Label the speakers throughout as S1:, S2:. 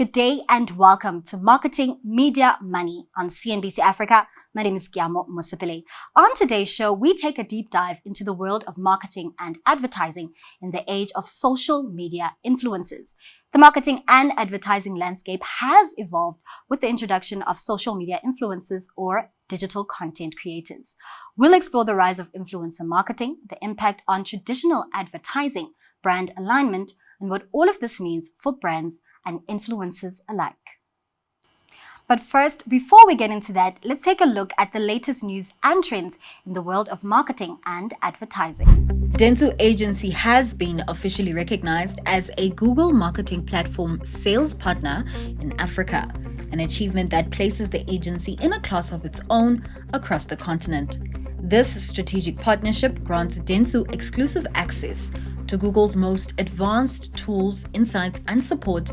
S1: Good day and welcome to Marketing Media Money on CNBC Africa. My name is Kiamo Musipile. On today's show, we take a deep dive into the world of marketing and advertising in the age of social media influencers. The marketing and advertising landscape has evolved with the introduction of social media influencers or digital content creators. We'll explore the rise of influencer marketing, the impact on traditional advertising, brand alignment, and what all of this means for brands and influencers alike. But first, before we get into that, let's take a look at the latest news and trends in the world of marketing and advertising.
S2: Dentsu Agency has been officially recognized as a Google Marketing Platform sales partner in Africa, an achievement that places the agency in a class of its own across the continent. This strategic partnership grants Dentsu exclusive access to Google's most advanced tools, insights, and support,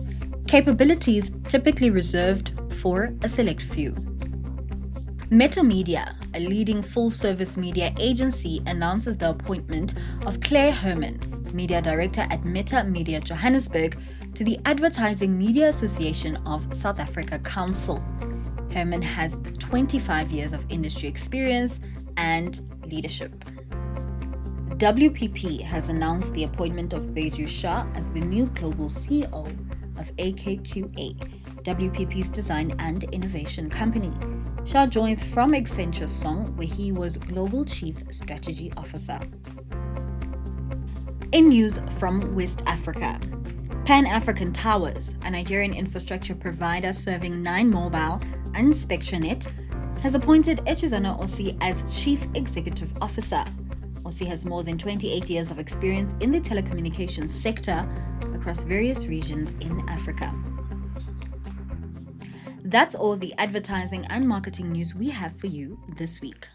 S2: capabilities typically reserved for a select few. Meta Media, a leading full-service media agency, announces the appointment of Claire Herman, Media Director at Meta Media Johannesburg, to the Advertising Media Association of South Africa Council. Herman has 25 years of industry experience and leadership. WPP has announced the appointment of Beju Shah as the new global CEO of AKQA, WPP's design and innovation company. Shah joins from Accenture Song, where he was Global Chief Strategy Officer. In news from West Africa, Pan African Towers, a Nigerian infrastructure provider serving Nine Mobile and SpectraNet, has appointed Echezana Osi as Chief Executive Officer. Osi has more than 28 years of experience in the telecommunications sector across various regions in Africa. That's all the advertising and marketing news we have for you this week.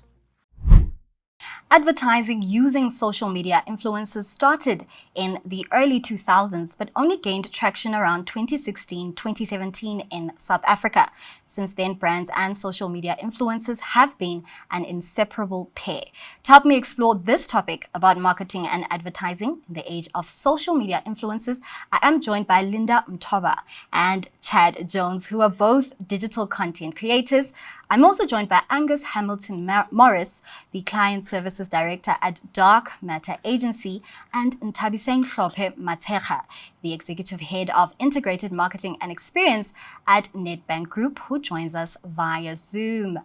S1: Advertising using social media influencers started in the early 2000s, but only gained traction around 2016-2017 in South Africa. Since then, brands and social media influencers have been an inseparable pair. To help me explore this topic about marketing and advertising in the age of social media influencers, I am joined by Linda Mtoba and Chad Jones, who are both digital content creators. I'm also joined by Angus Hamilton Morris, the Client Services Director at Dark Matter Agency, and Ntabiseng Hlophe Mateka, the Executive Head of Integrated Marketing and Experience at Nedbank Group, who joins us via Zoom.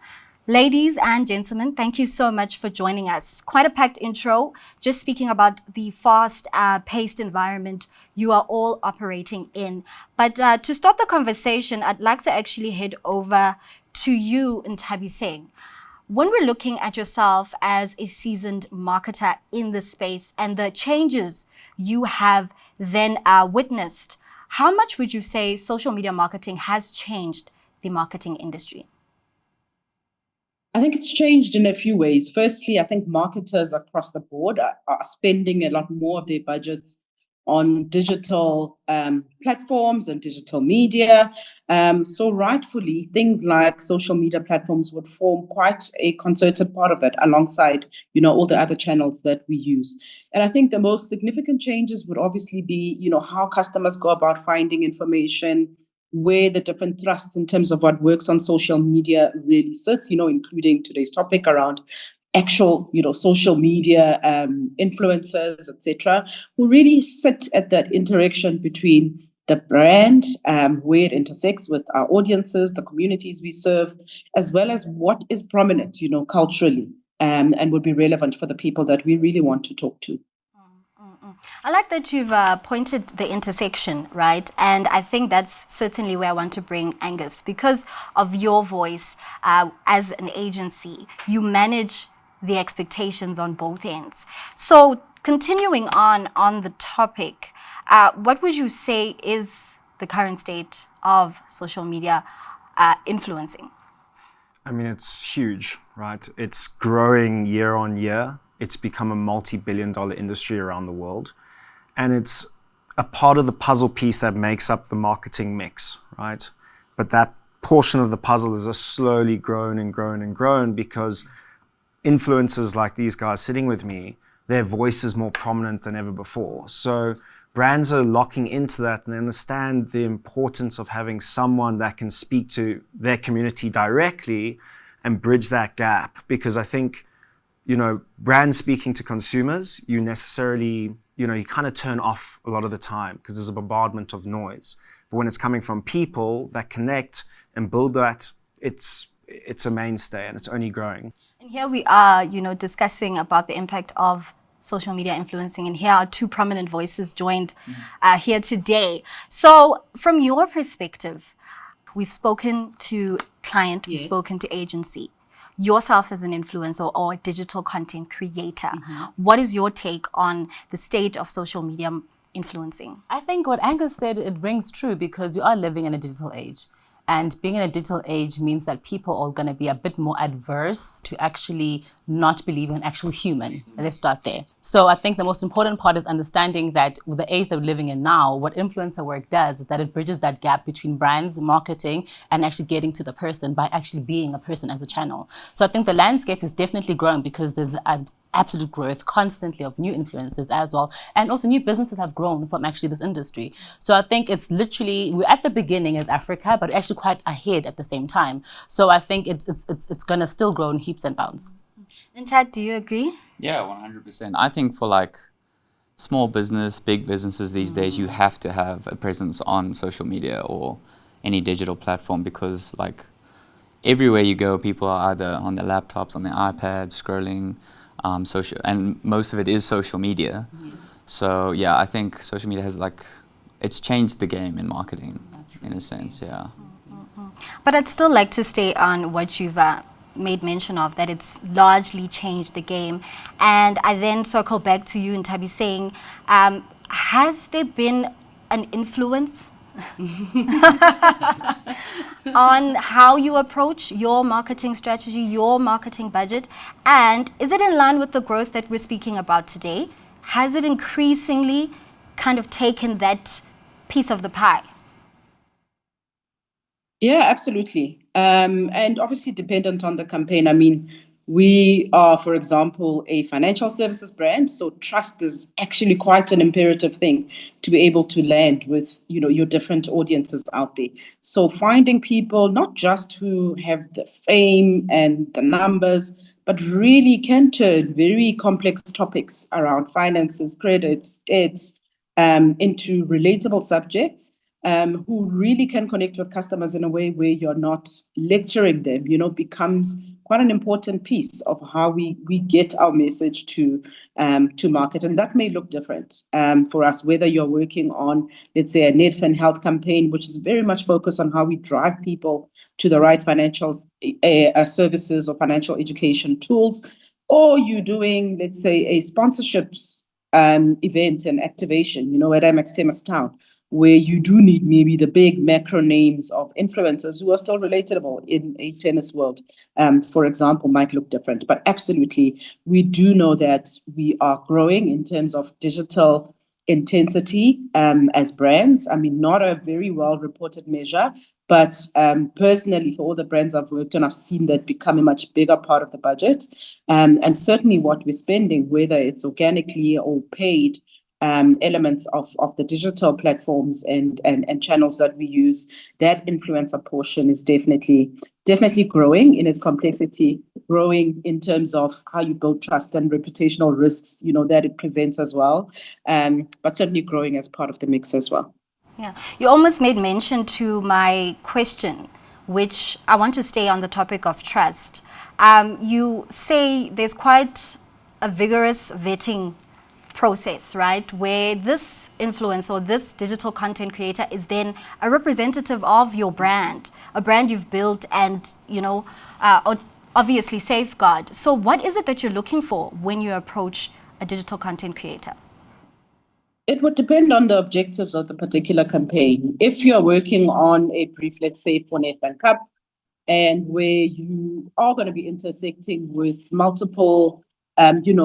S1: Ladies and gentlemen, thank you so much for joining us. Quite a packed intro, just speaking about the fast-paced environment you are all operating in. But to start the conversation, I'd like to actually head over to you, Ntabiseng. When we're looking at yourself as a seasoned marketer in the space and the changes you have then witnessed, how much would you say social media marketing has changed the marketing industry?
S3: I think it's changed in a few ways. Firstly, I think marketers across the board are spending a lot more of their budgets on digital platforms and digital media. So rightfully, things like social media platforms would form quite a concerted part of that alongside, all the other channels that we use. And I think the most significant changes would obviously be, how customers go about finding information, where the different thrusts in terms of what works on social media really sits, including today's topic around actual, social media influencers, etc., who really sit at that interaction between the brand, where it intersects with our audiences, the communities we serve, as well as what is prominent, culturally, and would be relevant for the people that we really want to talk to.
S1: I like that you've pointed the intersection, right? And I think that's certainly where I want to bring Angus. Because of your voice as an agency, you manage the expectations on both ends. So continuing on the topic, what would you say is the current state of social media influencing?
S4: I mean, it's huge, right? It's growing year on year. It's become a multi-billion-dollar industry around the world. And it's a part of the puzzle piece that makes up the marketing mix, right? But that portion of the puzzle is slowly grown and grown and grown because influencers like these guys sitting with me, their voice is more prominent than ever before. So brands are locking into that and they understand the importance of having someone that can speak to their community directly and bridge that gap. Because I think, brands speaking to consumers, you necessarily, you kind of turn off a lot of the time because there's a bombardment of noise. But when it's coming from people that connect and build that, it's a mainstay and it's only growing.
S1: And here we are, discussing about the impact of social media influencing. And here are two prominent voices joined here today. So from your perspective, we've spoken to client, we've spoken to agency. Yourself as an influencer or a digital content creator, what is your take on the state of social media influencing?
S5: I think what Angus said, it rings true because you are living in a digital age. And being in a digital age means that people are going to be a bit more adverse to actually not believe in an actual human. Let's start there. So I think the most important part is understanding that with the age that we're living in now, what influencer work does is that it bridges that gap between brands, marketing, and actually getting to the person by actually being a person as a channel. So I think the landscape is definitely growing because there's absolute growth constantly of new influencers as well, and also new businesses have grown from actually this industry. So I think it's literally, we're at the beginning as Africa, but actually quite ahead at the same time. So I think it's gonna still grow in heaps and bounds.
S1: And Chad, do you agree?
S6: Yeah, 100%. I think for like small business, big businesses these days, you have to have a presence on social media or any digital platform because like everywhere you go, people are either on their laptops, on their iPads, scrolling. Social, and most of it is social media. Yes. So yeah, I think social media has it's changed the game in marketing. Absolutely. In a sense, yeah.
S1: But I'd still like to stay on what you've made mention of, that it's largely changed the game. And I then circle back to you, Nthabi, saying, has there been an influence on how you approach your marketing strategy, your marketing budget? And is it in line with the growth that we're speaking about today? Has it increasingly kind of taken that piece of the pie?
S3: Yeah, absolutely. And obviously dependent on the campaign. I mean, we are, for example, a financial services brand, so trust is actually quite an imperative thing to be able to land with, your different audiences out there. So finding people not just who have the fame and the numbers, but really can turn very complex topics around finances, credits, debts, into relatable subjects. Who really can connect with customers in a way where you're not lecturing them, becomes quite an important piece of how we get our message to market. And that may look different for us, whether you're working on, let's say, a Nedfin Health campaign, which is very much focused on how we drive people to the right financial services or financial education tools, or you're doing, let's say, a sponsorships event and activation, at Amex Themis Town, where you do need maybe the big macro names of influencers who are still relatable in a tennis world, for example, might look different. But absolutely, we do know that we are growing in terms of digital intensity as brands. I mean, not a very well reported measure, but personally, for all the brands I've worked on, I've seen that become a much bigger part of the budget. And certainly what we're spending, whether it's organically or paid, elements of the digital platforms and channels that we use, that influencer portion is definitely growing in its complexity, growing in terms of how you build trust and reputational risks, that it presents as well, but certainly growing as part of the mix as well.
S1: Yeah, you almost made mention to my question, which I want to stay on the topic of trust. You say there's quite a vigorous vetting process, right, where this influencer or this digital content creator is then a representative of your brand, a brand you've built and, obviously safeguard. So what is it that you're looking for when you approach a digital content creator?
S3: It would depend on the objectives of the particular campaign. If you're working on a brief, let's say for Nedbank Cup, and where you are going to be intersecting with multiple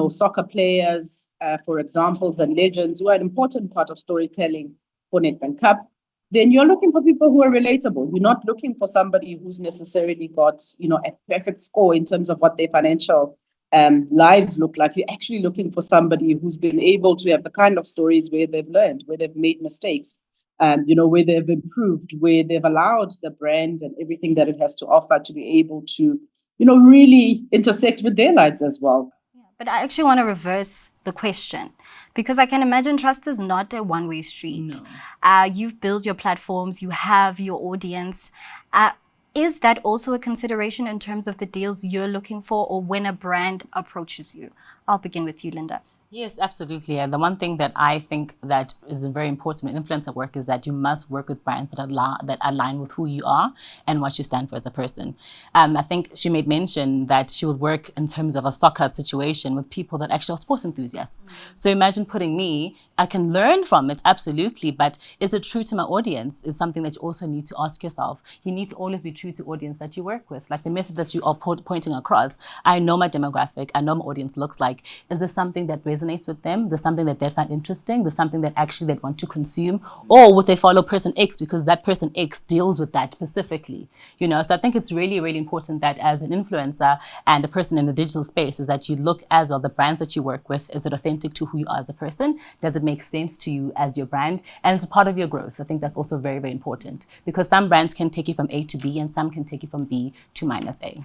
S3: soccer players, for examples, and legends who are an important part of storytelling for Nedbank Cup, then you're looking for people who are relatable. You're not looking for somebody who's necessarily got, a perfect score in terms of what their financial lives look like. You're actually looking for somebody who's been able to have the kind of stories where they've learned, where they've made mistakes, where they've improved, where they've allowed the brand and everything that it has to offer to be able to, really intersect with their lives as well.
S1: But I actually want to reverse the question, because I can imagine trust is not a one-way street.
S2: No.
S1: You've built your platforms, you have your audience. Is that also a consideration in terms of the deals you're looking for, or when a brand approaches you? I'll begin with you, Linda.
S5: Yes, absolutely. And the one thing that I think that is very important in influencer work is that you must work with brands that align with who you are and what you stand for as a person. I think she made mention that she would work in terms of a soccer situation with people that actually are sports enthusiasts. So imagine putting me, I can learn from it, absolutely, but is it true to my audience is something that you also need to ask yourself. You need to always be true to audience that you work with. Like the message that you are pointing across, I know my demographic, I know my audience looks like. Is this something that resonates with them? There's something that they find interesting. There's something that actually they want to consume, or would they follow person X because that person X deals with that specifically? So I think it's really, really important that as an influencer and a person in the digital space is that you look as well the brands that you work with. Is it authentic to who you are as a person? Does it make sense to you as your brand? And it's a part of your growth. I think that's also very, very important, because some brands can take you from A to B and some can take you from B to minus A.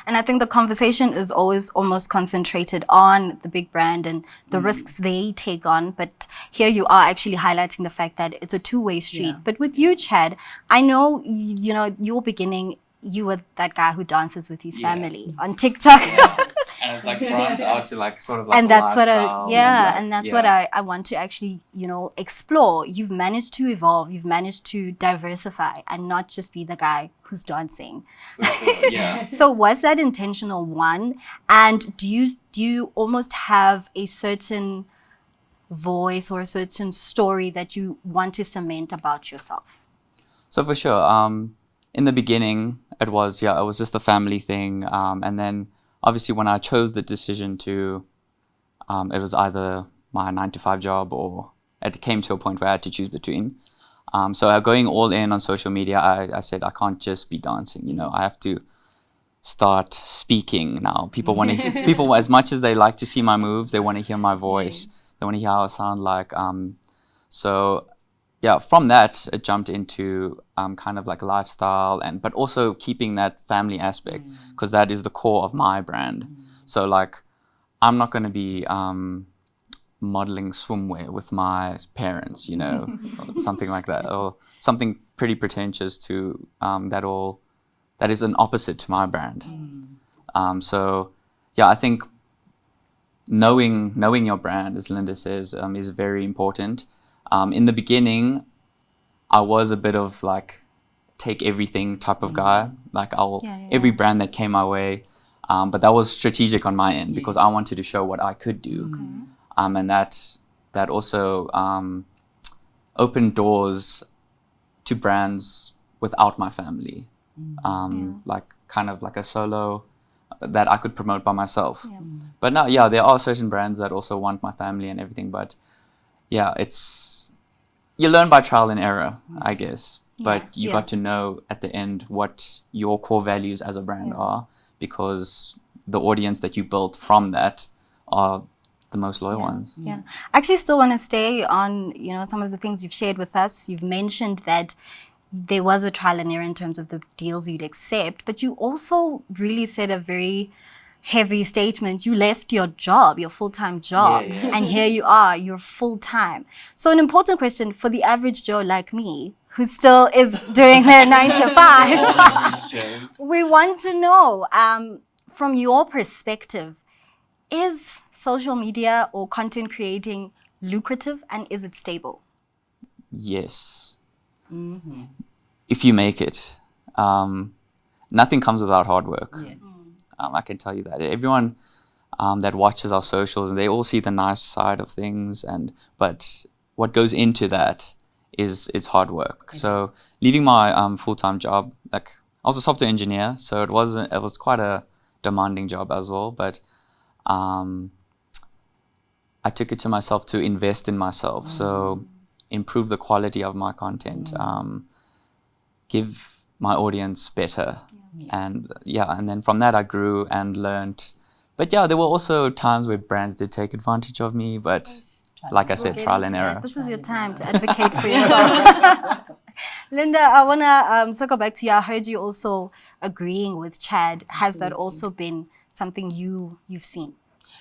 S1: And I think the conversation is always almost concentrated on the big brand and the risks they take on. But here you are actually highlighting the fact that it's a two-way street.
S5: Yeah.
S1: But with you, Chad, I know, your beginning, you were that guy who dances with his family on TikTok.
S6: And it's like branched out to like sort of like
S1: And
S6: a
S1: that's what
S6: lifestyle
S1: and that's what I want to actually, explore. You've managed to evolve, you've managed to diversify and not just be the guy who's dancing.
S6: For sure, yeah.
S1: So was that intentional, one? And do you almost have a certain voice or a certain story that you want to cement about yourself?
S6: So for sure, in the beginning, it was just a family thing, and then obviously when I chose the decision to, it was either my 9-to-5 job, or it came to a point where I had to choose between. So going all in on social media, I said I can't just be dancing. I have to start speaking now. People want to people, as much as they like to see my moves, they want to hear my voice. They want to hear how I sound like. So yeah, from that it jumped into kind of like a lifestyle, but also keeping that family aspect, because that is the core of my brand. So like, I'm not going to be modeling swimwear with my parents, or something like that, or something pretty pretentious to that is an opposite to my brand. So yeah, I think knowing your brand, as Linda says, is very important. In the beginning, I was a bit of like take everything type of guy. Like every brand that came my way, but that was strategic on my end because I wanted to show what I could do. And that also opened doors to brands without my family, like kind of like a solo that I could promote by myself. But now, there are certain brands that also want my family and everything, but yeah, you learn by trial and error, I guess. But you got to know at the end what your core values as a brand are, because the audience that you built from that are the most loyal ones.
S1: I actually still want to stay on, some of the things you've shared with us. You've mentioned that there was a trial and error in terms of the deals you'd accept, but you also really said a very heavy statement. You left your job, your full-time job, and here you are, you're full-time. So an important question for the average Joe like me, who still is doing their 9 to 5. We want to know, from your perspective, is social media or content creating lucrative, and is it stable?
S6: Yes. If you make it. Nothing comes without hard work. I can tell you that. Everyone that watches our socials, and they all see the nice side of things, but what goes into that is hard work. So leaving my full-time job, like I was a software engineer, so it was quite a demanding job as well. But I took it to myself to invest in myself, so improve the quality of my content, give my audience better. And then from that I grew and learned But yeah, there were also times where brands did take advantage of me, but like I said,
S1: We'll get
S6: trial
S1: into
S6: and
S1: that.
S6: error.
S1: This is your time to advocate for yourself. Linda, I want to circle back to you. I heard you also agreeing with Chad. Has that also been something you've seen?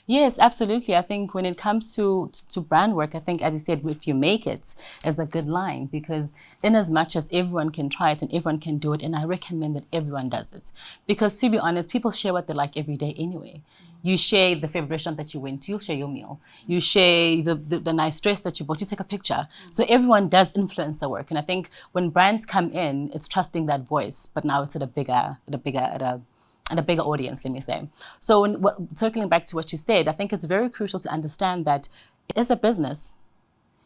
S5: Yes, absolutely. I think when it comes to brand work, I think, as you said, if you make it is a good line, because in as much as everyone can try it and everyone can do it, and I recommend that everyone does it. Because to be honest, people share what they like every day anyway. You share the favorite restaurant that you went to, you'll share your meal. You share the nice dress that you bought, you take a picture. So everyone does influence the work. And I think when brands come in, it's trusting that voice, but now it's at a bigger audience, let me say. So circling back to what you said, I think it's very crucial to understand that it is a business.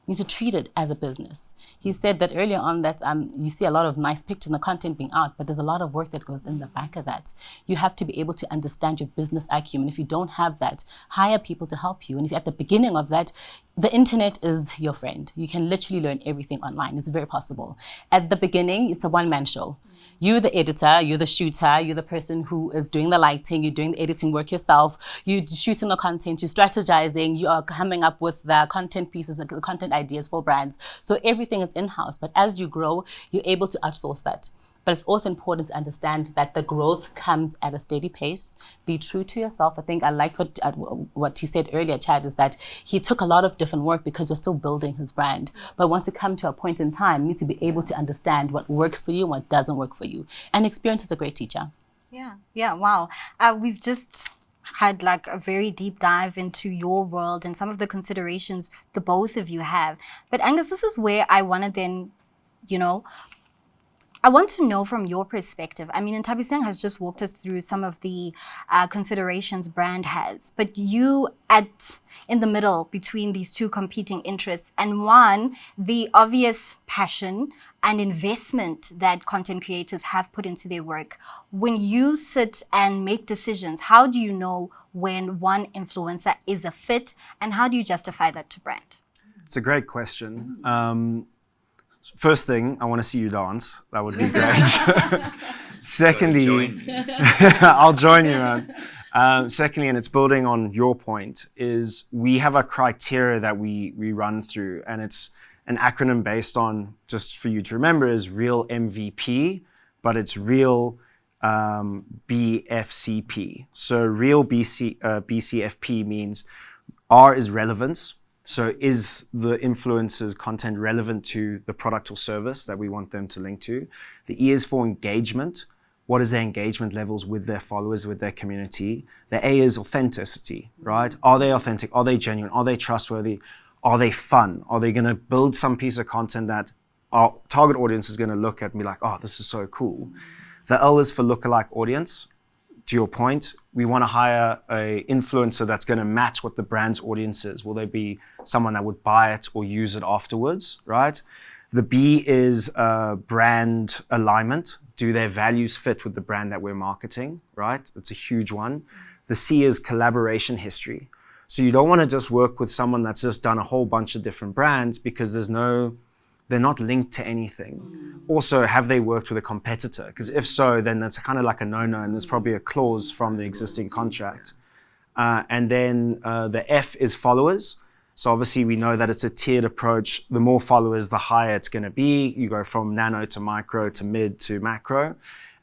S5: You need to treat it as a business. He said that earlier on that you see a lot of nice pictures and the content being out, but there's a lot of work that goes in the back of that. You have to be able to understand your business acumen. If you don't have that, hire people to help you. And if you're at the beginning of that, the internet is your friend. You can literally learn everything online. It's very possible. At the beginning, it's a one-man show. You're the editor, you're the shooter, you're the person who is doing the lighting, you're doing the editing work yourself, you're shooting the content, you're strategizing, you are coming up with the content pieces, the content ideas for brands. So everything is in-house. But as you grow, you're able to outsource that. But it's also important to understand that the growth comes at a steady pace. Be true to yourself. I think I like what he said earlier, Chad, is that he took a lot of different work because you're still building his brand. But once you come to a point in time, you need to be able to understand what works for you and what doesn't work for you. And experience is a great teacher.
S1: Yeah, wow. We've just had like a very deep dive into your world and some of the considerations the both of you have. But Angus, this is where I want to then, I want to know from your perspective. I mean, Nthabiseng has just walked us through some of the considerations brand has, but you in the middle between these two competing interests, and one, the obvious passion and investment that content creators have put into their work. When you sit and make decisions, how do you know when one influencer is a fit, and how do you justify that to brand?
S4: It's a great question. First thing, I want to see you dance. That would be great. Secondly, I'll join you, man. Secondly, and it's building on your point, is we have a criteria that we run through, and it's an acronym based on, just for you to remember, is real MVP, but it's real BFCP. So real BCFP means R is relevance. So is the influencer's content relevant to the product or service that we want them to link to? The E is for engagement. What is their engagement levels with their followers, with their community? The A is authenticity, right? Are they authentic? Are they genuine? Are they trustworthy? Are they fun? Are they going to build some piece of content that our target audience is going to look at and be like, oh, this is so cool? The L is for lookalike audience. To your point, we want to hire an influencer that's going to match what the brand's audience is. Will they be someone that would buy it or use it afterwards, right? The B is brand alignment. Do their values fit with the brand that we're marketing, right? It's a huge one. The C is collaboration history. So you don't want to just work with someone that's just done a whole bunch of different brands because they're not linked to anything. Also, have they worked with a competitor? Because if so, then that's kind of like a no-no, and there's probably a clause from the existing contract. And then the F is followers. So obviously we know that it's a tiered approach. The more followers, the higher it's going to be. You go from nano to micro to mid to macro.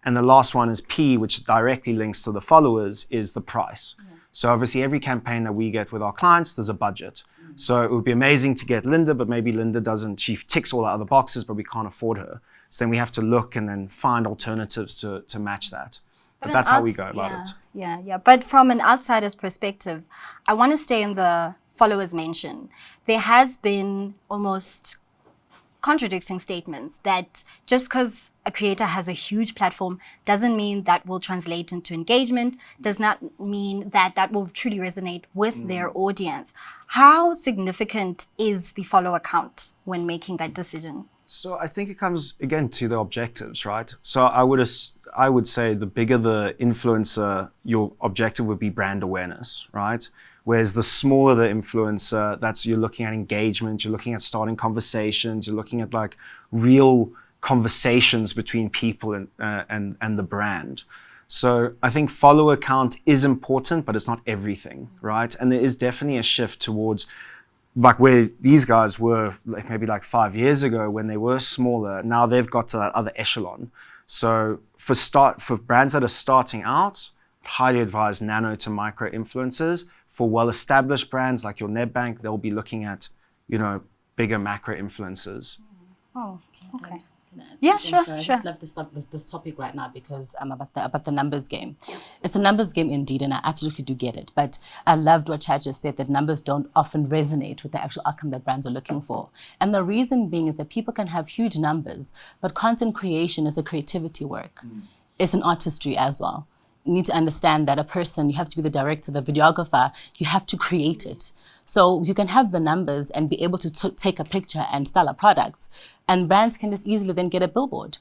S4: And the last one is P, which directly links to the followers, is the price. So obviously every campaign that we get with our clients, there's a budget. So it would be amazing to get Linda, but maybe Linda doesn't, she ticks all the other boxes, but we can't afford her. So then we have to look and then find alternatives to match that. But that's how we go about it.
S1: Yeah. But from an outsider's perspective, I want to stay in the followers mention. There has been almost contradicting statements that just because a creator has a huge platform doesn't mean that will translate into engagement, does not mean that that will truly resonate with their audience. How significant is the follower count when making that decision?
S4: So I think it comes again to the objectives, right? So I would say the bigger the influencer, your objective would be brand awareness, right? Whereas the smaller the influencer, you're looking at engagement, you're looking at starting conversations, you're looking at like real conversations between people and the brand. So I think follower count is important, but it's not everything, right? And there is definitely a shift towards like where these guys were like maybe like 5 years ago when they were smaller. Now they've got to that other echelon. So for brands that are starting out, highly advise nano to micro influencers. For well-established brands like your Nedbank, they'll be looking at, bigger macro influencers.
S1: Oh, okay.
S5: Can I add
S1: Yeah,
S5: something?
S1: sure,
S5: So
S1: sure.
S5: I just love this topic right now because about the numbers game. It's a numbers game indeed, and I absolutely do get it. But I loved what Chad just said, that numbers don't often resonate with the actual outcome that brands are looking for. And the reason being is that people can have huge numbers, but content creation is a creativity work. It's an artistry as well. You need to understand that a person, you have to be the director, the videographer, you have to create it. So you can have the numbers and be able to take a picture and sell a product, and brands can just easily then get a billboard.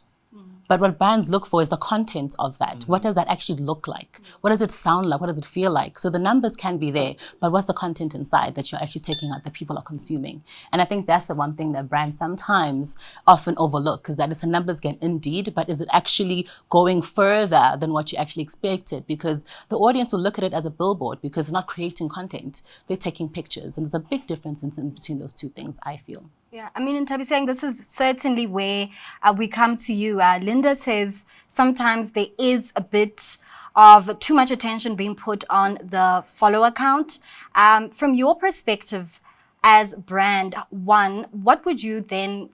S5: But what brands look for is the content of that. What does that actually look like? What does it sound like? What does it feel like? So the numbers can be there, but what's the content inside that you're actually taking out that people are consuming? And I think that's the one thing that brands sometimes often overlook, is that it's a numbers game indeed, but is it actually going further than what you actually expected? Because the audience will look at it as a billboard because they're not creating content, they're taking pictures. And there's a big difference in between those two things, I feel.
S1: Yeah, I mean, Ntabiseng, this is certainly where we come to you. Linda says sometimes there is a bit of too much attention being put on the follower count. From your perspective as brand one, what would you then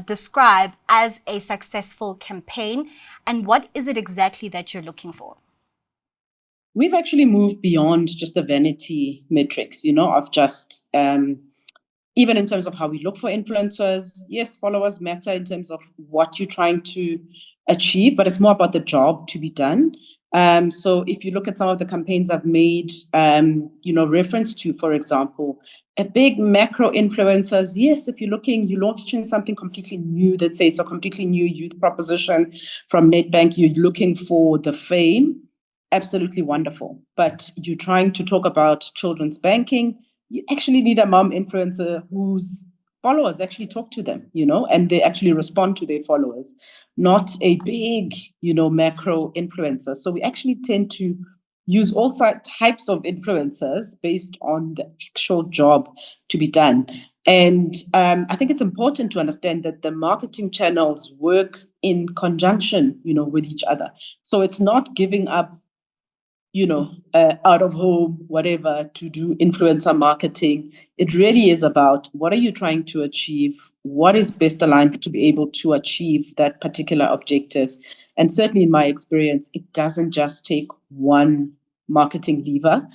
S1: describe as a successful campaign, and what is it exactly that you're looking for?
S3: We've actually moved beyond just the vanity metrics, of just even in terms of how we look for influencers. Yes, followers matter in terms of what you're trying to achieve, but it's more about the job to be done. So if you look at some of the campaigns I've made, reference to, for example, a big macro influencers. Yes, if you're launching something completely new, let's say it's a completely new youth proposition from Nedbank, you're looking for the fame, absolutely wonderful. But you're trying to talk about children's banking, you actually need a mom influencer whose followers actually talk to them, and they actually respond to their followers, not a big, macro influencer. So we actually tend to use all types of influencers based on the actual job to be done. And I think it's important to understand that the marketing channels work in conjunction, with each other. So it's not giving up out of home, whatever, to do influencer marketing. It really is about what are you trying to achieve? What is best aligned to be able to achieve that particular objectives? And certainly in my experience, it doesn't just take one marketing lever.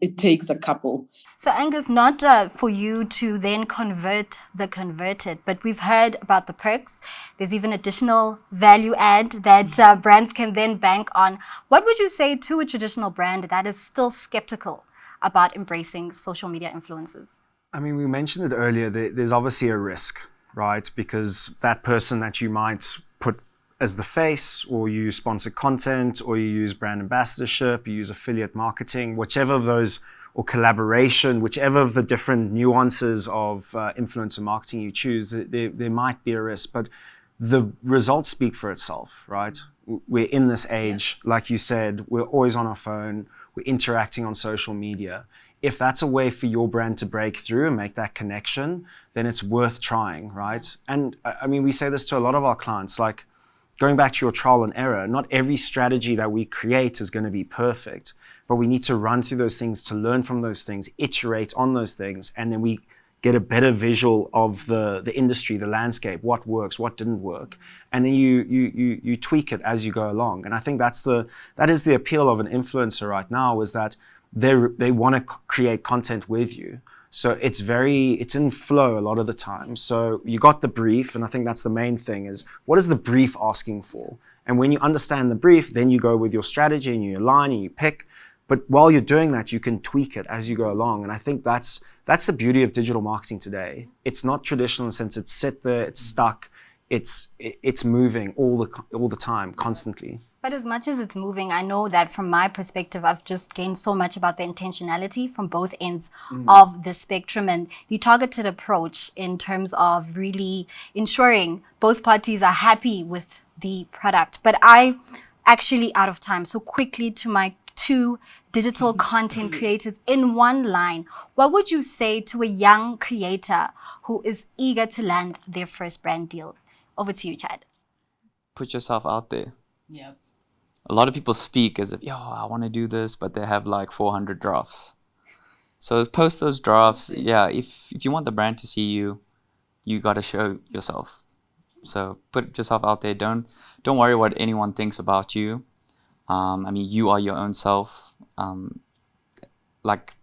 S3: It takes a couple.
S1: So Angus, not for you to then convert the converted, but we've heard about the perks. There's even additional value add that brands can then bank on. What would you say to a traditional brand that is still skeptical about embracing social media influencers?
S4: I mean, we mentioned it earlier, there's obviously a risk, right? Because that person that you might put as the face, or you sponsor content, or you use brand ambassadorship, you use affiliate marketing, whichever of those, or collaboration, whichever of the different nuances of influencer marketing you choose, there might be a risk, but the results speak for itself, right? We're in this age, like you said, we're always on our phone, we're interacting on social media. If that's a way for your brand to break through and make that connection, then it's worth trying, right? And I mean, we say this to a lot of our clients, like, going back to your trial and error, not every strategy that we create is going to be perfect, but we need to run through those things to learn from those things, iterate on those things, and then we get a better visual of the industry, the landscape, what works, what didn't work, and then you tweak it as you go along. And I think that is the appeal of an influencer right now, is that they want to create content with you. So it's in flow a lot of the time. So you got the brief, and I think that's the main thing, is what is the brief asking for? And when you understand the brief, then you go with your strategy and you align and you pick. But while you're doing that, you can tweak it as you go along. And I think that's the beauty of digital marketing today. It's not traditional in the sense it's sit there, it's stuck, it's moving all the time, constantly.
S1: But as much as it's moving, I know that from my perspective, I've just gained so much about the intentionality from both ends of the spectrum and the targeted approach in terms of really ensuring both parties are happy with the product. But I actually out of time. So quickly to my two digital content creators in one line, what would you say to a young creator who is eager to land their first brand deal? Over to you, Chad.
S6: Put yourself out there.
S5: Yeah.
S6: A lot of people speak as if, yo, I want to do this, but they have like 400 drafts. So post those drafts. Yeah, if you want the brand to see you, you got to show yourself. So put yourself out there. Don't worry what anyone thinks about you. I mean, you are your own self. Like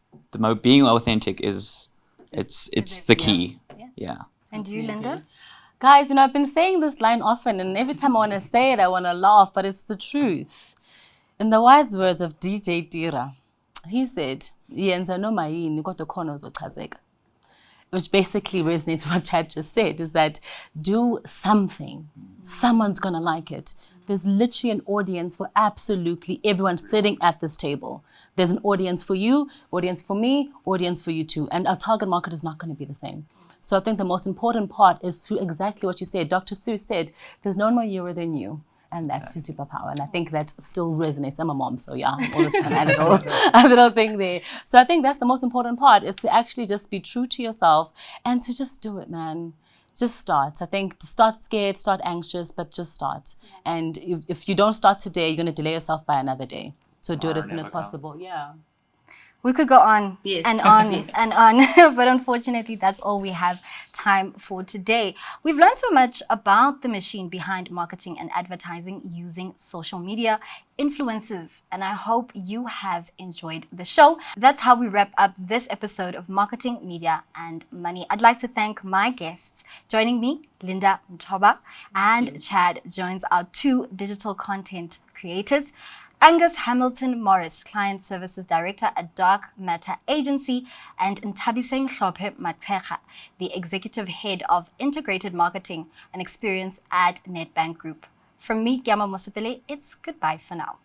S6: being authentic is it's the key. Yeah.
S1: And you, Linda?
S5: Guys, I've been saying this line often, and every time I want to say it, I want to laugh, but it's the truth. In the wise words of DJ Tira, he said, "Yenza noma yini kodwa khona uzochazeka." Which basically resonates with what Chad just said, is that do something. Someone's going to like it. There's literally an audience for absolutely everyone sitting at this table. There's an audience for you, audience for me, audience for you too. And our target market is not going to be the same. So I think the most important part is to exactly what you said. Dr. Seuss said, there's no one more hero than you. And that's your superpower. And I think that still resonates. I'm a mom, so yeah, always kind of add a little thing there. So I think that's the most important part, is to actually just be true to yourself and to just do it, man. Just start. I think to start scared, start anxious, but just start. And if you don't start today, you're going to delay yourself by another day. So do it as soon as possible. Yeah.
S1: We could go on and on and on, but unfortunately, that's all we have time for today. We've learned so much about the machine behind marketing and advertising using social media influencers, and I hope you have enjoyed the show. That's how we wrap up this episode of Marketing, Media and Money. I'd like to thank my guests. Joining me, Linda Mtoba and Chad joins our two digital content creators. Angus Hamilton Morris, Client Services Director at Dark Matter Agency, and Ntabiseng Hlophe Matekha, the Executive Head of Integrated Marketing and Experience at Nedbank Group. From me, Gyama Mosipele, it's goodbye for now.